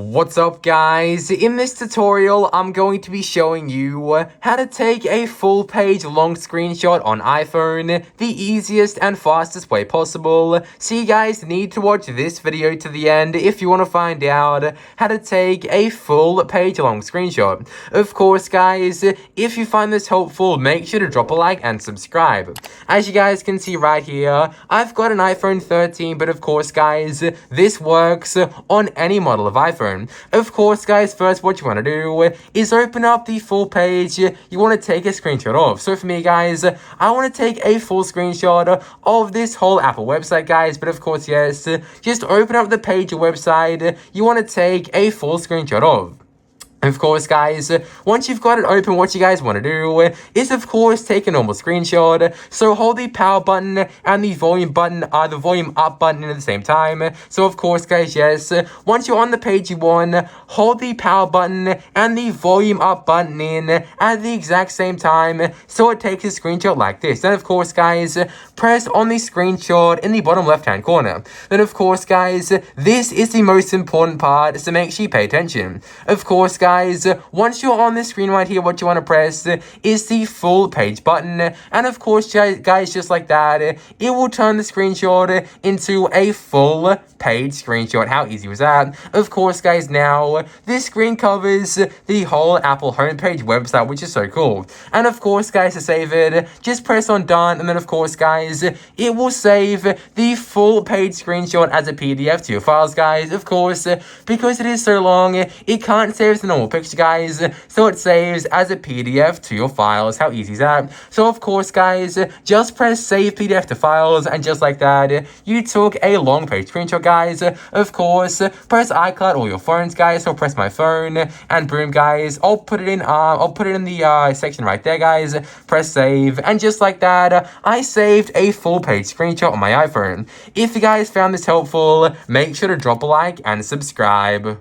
What's up guys? In this tutorial, I'm going to be showing you how to take a full page long screenshot on iPhone the easiest and fastest way possible. So you guys need to watch this video to the end if you want to find out how to take a full page long screenshot. Of course guys, if you find this helpful, make sure to drop a like and subscribe. As you guys can see right here, I've got an iPhone 13, but of course guys, this works on any model of iPhone. Of course guys, first what you want to do is open up the full page you want to take a screenshot of. So for me guys, I want to take a full screenshot of this whole Apple website guys, but of course yes, just open up the page or website you want to take a full screenshot of. Of course, guys, once you've got it open, what you guys want to do is, of course, take a normal screenshot. So hold the power button and the volume button, the volume up button at the same time. So, of course, guys, yes, once you're on the page you want, hold the power button and the volume up button in at the exact same time. So it takes a screenshot like this. Then, of course, guys, press on the screenshot in the bottom left-hand corner. Then, of course, guys, this is the most important part, so make sure you pay attention. Of course, guys, once you're on the screen right here, what you want to press is the full page button. And of course, guys, just like that, it will turn the screenshot into a full page screenshot. How easy was that? Of course, guys, now this screen covers the whole Apple homepage website, which is so cool. And of course, guys, to save it, just press on done. And then, of course, guys, it will save the full page screenshot as a PDF to your files, guys. Of course, because it is so long, it can't save as a normal picture, guys, so it saves as a PDF to your files. How easy is that? So of course, guys, just press save PDF to files, and just like that, you took a long page screenshot, guys. Of course, press iCloud or your phones, guys. So press my phone, and boom, guys, I'll put it in the section right there, guys. Press save, and just like that, I saved a full page screenshot on my iPhone. If you guys found this helpful, make sure to drop a like and subscribe.